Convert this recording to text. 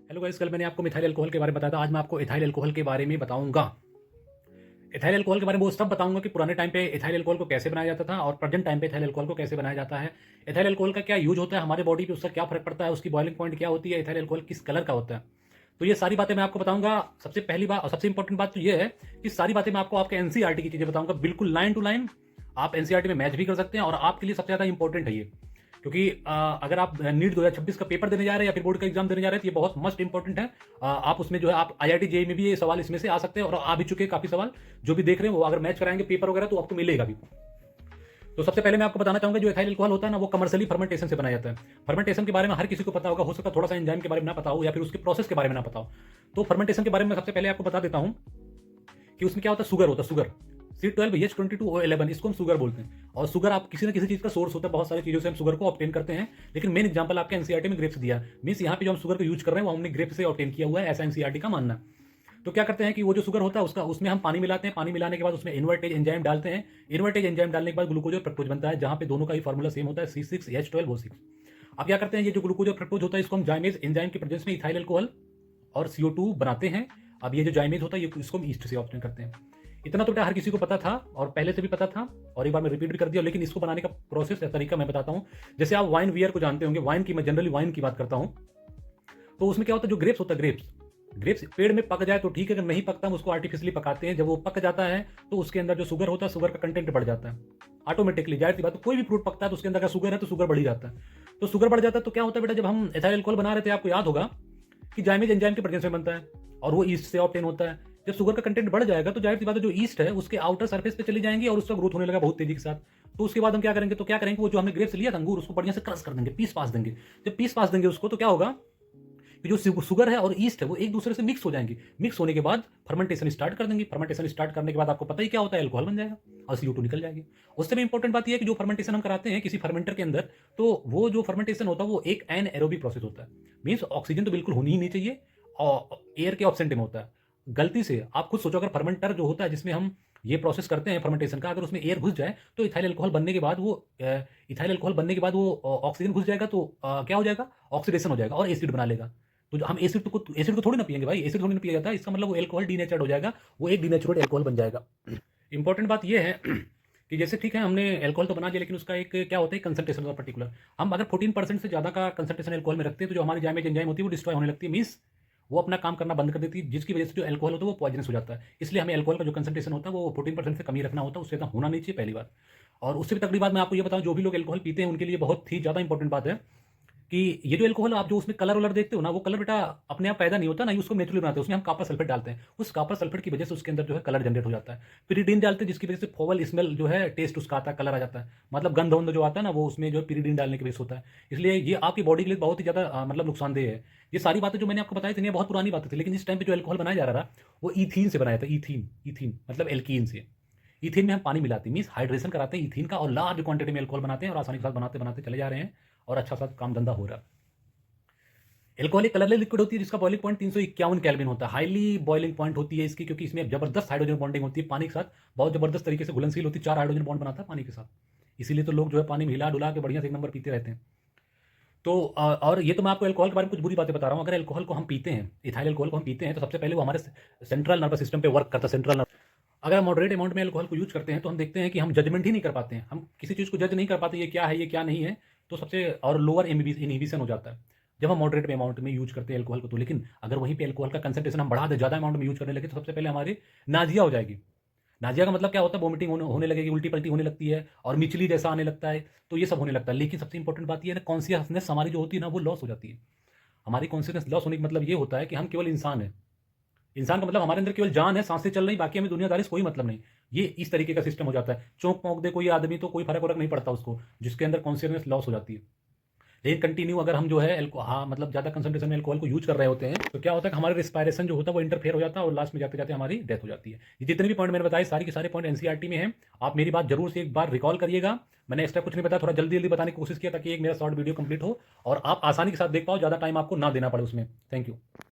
Hello guys, कल मैंने आपको मिथाइल अल्कोहल के बारे में बताया था। आज मैं आपको इथाइल अल्कोहल के बारे में बताऊंगा। इथाइल अल्कोहल के बारे में वो सब बताऊंगा कि पुराने टाइम पे इथाइल अल्कोहल को कैसे बनाया जाता था और प्रेजेंट टाइम पे इथाइल अल्कोहल को कैसे बनाया जाता है। इथाइल अल्कोहल का क्या यूज होता है हमारे बॉडी पे, उसका क्या फर्क पड़ता है, उसकी बॉइलिंग पॉइंट क्या होती है, इथाइल अल्कोहल किस कलर का होता है। तो ये सारी बातें मैं आपको बताऊंगा। सबसे पहली बात और सबसे इंपॉर्टेंट बात तो ये है कि सारी बातें मैं आपको आपके एनसीईआरटी की चीजें बताऊंगा, बिल्कुल लाइन टू लाइन। आप एनसीईआरटी में मैच भी कर सकते हैं और आपके लिए सबसे ज्यादा इंपॉर्टेंट है ये, क्योंकि अगर आप नीट 2026 का पेपर देने जा रहे हैं या फिर बोर्ड का एग्जाम देने जा रहे हैं तो ये बहुत मस्ट इंपॉर्टेंट है। आप उसमें जो है आप आईआईटी जेईई में भी ये सवाल इसमें से आ सकते हैं और आ भी चुके हैं काफी सवाल। जो भी देख रहे हैं वो अगर मैच कराएंगे पेपर वगैरह तो आपको मिलेगा भी। तो सबसे पहले मैं आपको बताना चाहूंगा जो इथाइल अल्कोहल होता है ना, वो कमर्शियली फर्मेंटेशन से बनाया जाता है। फर्मेंटेशन के बारे में हर किसी को पता होगा, हो सकता है थोड़ा सा एंजाइम के बारे में ना पता हो या फिर उसके प्रोसेस के बारे में ना पता हो। तो फर्मेंटेशन के बारे में सबसे पहले आपको बता देता हूं कि उसमें क्या होता है। शुगर होता है, शुगर C12H22O11, इसको हम शुगर बोलते हैं। और शुगर आप किसी ना किसी चीज का सोर्स होता है, बहुत सारी चीजों से हम शुगर को ऑब्टेन करते हैं। लेकिन मेन एग्जांपल आपके एनसीईआरटी में ग्रेप्स दिया, मींस यहाँ पे जो हम शुगर को यूज कर रहे हैं वो हमने ग्रेप से ऑब्टेन किया हुआ है, ऐसा एनसीईआरटी का मानना है। तो क्या करते हैं कि वो जो शुगर होता है उसका उसमें हम पानी मिलाते हैं, पानी मिलाने के बाद उसमें इन्वर्टेज एंजाइम डालते हैं। इन्वर्टेज एंजाइम डालने के बाद ग्लूकोज और फ्रक्टोज बनता है, जहां पे दोनों का ही फॉर्मूला सेम होता है, C6H12O6। अब क्या करते हैं, ये जो ग्लूकोज और फ्रक्टोज होता है इसको हम जाइमेज एंजाइम के प्रेजेंस में इथाइल अल्कोहल और CO2 बनाते हैं। अब ये जो जाइमेज होता है ये इसको हम ईस्ट से ऑब्टेन करते हैं। इतना तो हर किसी को पता था और पहले से भी पता था, और एक बार मैं रिपीट भी कर दिया, लेकिन इसको बनाने का प्रोसेस या तरीका मैं बताता हूं। जैसे आप वाइन वियर को जानते होंगे, वाइन की मैं जनरली वाइन की बात करता हूं। तो उसमें क्या होता है, जो ग्रेप्स होता है, ग्रेप्स ग्रेप्स पेड़ में पक जाए तो ठीक है, अगर नहीं पकता हम उसको आर्टिफिशियली पकाते हैं। जब वो पक जाता है तो उसके अंदर जो शुगर होता है, शुगर का कंटेंट बढ़ जाता है ऑटोमेटिकली। जाहिर सी बात है, कोई भी फ्रूट पकता है तो उसके अंदर अगर शुगर है तो शुगर बढ़ ही जाता है। तो शुगर बढ़ जाता है तो क्या होता है बेटा, जब हम एथाइल अल्कोहल बना रहे थे आपको याद होगा कि जाइमेज एंजाइम के प्रेजेंस में बनता है और वो ईस्ट से ऑब्टेन होता है। जब शुगर का कंटेंट बढ़ जाएगा तो जाहिर सी बात है जो ईस्ट है उसके आउटर सरफेस पे चली जाएंगी और उसका ग्रोथ होने लगा बहुत तेजी के साथ। तो उसके बाद हम क्या करेंगे, तो क्या करेंगे, वो जो हमने ग्रेप्स लिया था अंगूर, उसको बढ़िया से क्रश कर देंगे, पीस पास देंगे। जब पीस पास देंगे उसको तो क्या होगा कि जो शुगर है और ईस्ट है वो एक दूसरे से मिक्स हो जाएंगी। मिक्स होने के बाद फर्मेंटेशन स्टार्ट कर देंगे। फर्मेंटेशन स्टार्ट करने के बाद आपको पता ही क्या होता है, अल्कोहल बन जाएगा और CO2 निकल जाएगी। उससे भी इंपॉर्टेंट बात यह है कि जो फर्मेंटेशन हम कराते हैं किसी फर्मेंटर के अंदर, तो वो जो फर्मेंटेशन होता है वो एक एनएरोबिक प्रोसेस होता है। मीन्स ऑक्सीजन तो बिल्कुल होनी ही नहीं चाहिए और एयर के ऑब्सेंट में होता है। गलती से आप खुद सोचो, अगर फर्मेंटर जो होता है जिसमें हम ये प्रोसेस करते हैं फर्मेंटेशन का, अगर उसमें एयर घुस जाए तो इथाइल अल्कोहल बनने के बाद वो ऑक्सीजन घुस जाएगा तो क्या हो जाएगा, ऑक्सीडेशन हो जाएगा और एसिड बना लेगा। तो जो हम एसिड को थोड़ी ना पिएंगे भाई, एसिड थोड़ी ना पिया जाता है। इसका मतलब वो अल्कोहल डीनेचर्ड हो जाएगा, वो एक डीनेचुरेट अल्कोहल बन जाएगा। इंपॉर्टेंट बात ये है कि जैसे ठीक है हमने अल्कोहल तो बना दिया, लेकिन उसका एक क्या होता है कंसंट्रेशन होता है पर्टिकुलर। हम अगर 14% से ज्यादा का कंसंट्रेशन अल्कोहल में रखते हैं तो जो हमारी जाइमेज एंजाइम होती है वो डिस्ट्रॉय होने लगती है, मीन्स वो अपना काम करना बंद कर देती है, जिसकी वजह से जो अल्कोहल होता है वो पॉइजनस हो जाता है। इसलिए हमें अल्कोहल का जो कंसंट्रेशन होता है वो 14% से कम ही रखना होता है, उससे ज़्यादा होना नहीं चाहिए, पहली बात। और उससे भी तगड़ी बात मैं आपको ये बताऊं, जो भी लोग अल्कोहल पीते हैं उनके लिए बहुत ही ज़्यादा इंपॉर्टेंट बात है कि ये जो अल्कोहल आप जो उसमें कलर वलर देखते हो ना, वो कलर बेटा अपने आप पैदा नहीं होता ना, ये उसको नेचुरली बनाते हैं। उसमें हम कॉपर सल्फेट डालते हैं, उस कॉपर सल्फेट की वजह से उसके अंदर जो है कलर जनरेट हो जाता है। पिरिडीन डालते हैं जिसकी वजह से फोवल स्मेल जो है, टेस्ट उसका आता है, कलर आ जाता है। मतलब गंध वंध जो आता है ना वो उसमें जो है पिरिडीन डालने की वजह से होता है। इसलिए ये आपकी बॉडी के लिए बहुत ही ज़्यादा मतलब नुकसानदेह है। ये सारी बातें जो मैंने आपको बताई थी ये बहुत पुरानी बातें थी, लेकिन इस टाइम पे जो अल्कोहल बनाया जा रहा था वो ईथीन से बनाया था। ईथीन, ईथीन मतलब एल्कीन से। ईथीन में हम पानी मिलाते हैं, मीन्स हाइड्रेशन कराते हैं ईथीन का, और लार्ज क्वांटिटी में अल्कोहल बनाते हैं और आसानी के साथ बनाते बनाते चले जा रहे हैं और अच्छा सा काम धंधा हो रहा है। एल्कोहल एक कलरलेस लिक्विड होती है जिसका बॉइलिंग पॉइंट 351 केल्विन होता है। हाईली बॉइलिंग पॉइंट होती है इसकी, क्योंकि इसमें जबरदस्त हाइड्रोजन बॉन्डिंग होती है पानी के साथ, बहुत जबरदस्त तरीके से घुलनशील होती है, 4 हाइड्रोजन बॉन्ड बनाता है पानी के साथ। इसीलिए तो लोग जो है पानी में हिला डुला के बढ़िया से एक नंबर पीते रहते हैं। तो और ये तो मैं आपको अल्कोहल के बारे में कुछ बुरी बातें बता रहा हूँ। अगर अल्कोहल को हम पीते हैं, इथाइल अल्कोहल को हम पीते हैं, तो सबसे पहले वो हमारे सेंट्रल नर्वस सिस्टम पे वर्क करता है। सेंट्रल नर्व अगर हम मॉडरेट अमाउंट में अल्कोहल को यूज करते हैं तो हम देखते हैं कि हम जजमेंट ही नहीं कर पाते हैं, हम किसी चीज़ को जज नहीं कर पाते ये क्या है ये क्या नहीं है। तो सबसे और लोअर इनहिबिशन हो जाता है जब हम मॉडरेट में अमाउंट में यूज करते हैं अल्कोहल को। तो लेकिन अगर वहीं पे अल्कोहल का कंसंट्रेशन हम बढ़ा दे, ज़्यादा अमाउंट में यूज करने लगे, तो सबसे पहले हमारी नाजिया हो जाएगी। नाजिया का मतलब क्या होता है, वोमिटिंग होने लगेगी, उल्टी पल्टी होने लगती है और मिचली जैसा आने लगता है। तो ये सब होने लगता है। लेकिन सबसे इंपॉर्टेंट बात ये है ना, कॉन्शियसनेस हमारी जो होती है ना वो लॉस हो जाती है। हमारी कॉन्शियसनेस लॉस होने का मतलब ये होता है कि हम केवल इंसान है। इंसान का मतलब हमारे अंदर केवल जान है, सांसें चल रही, बाकी हमें दुनियादारी से कोई मतलब नहीं। ये इस तरीके का सिस्टम हो जाता है। चौंक पौंक दे कोई आदमी तो कोई फर्क वरक नहीं पड़ता उसको, जिसके अंदर कॉन्शियसनेस लॉस हो जाती है। लेकिन कंटिन्यू अगर हम जो है हाँ मतलब ज़्यादा कंसंट्रेशन में अल्कोहल को यूज कर रहे होते हैं तो क्या होता है कि हमारा रिस्पायरेशन जो होता है वो इंटरफेयर हो जाता है और लास्ट में जाते जाते हमारी डेथ हो जाती है। ये जितने भी पॉइंट मैंने बताए सारी के सारे पॉइंट एनसीईआरटी में हैं। आप मेरी बात जरूर से एक बार रिकॉल करिएगा। मैंने एक्स्ट्रा कुछ नहीं बताया, थोड़ा जल्दी जल्दी बताने की कोशिश किया ताकि एक मेरा शॉर्ट वीडियो कंप्लीट हो और आप आसानी के साथ देख पाओ, ज़्यादा टाइम आपको ना देना पड़े उसमें। Thank you.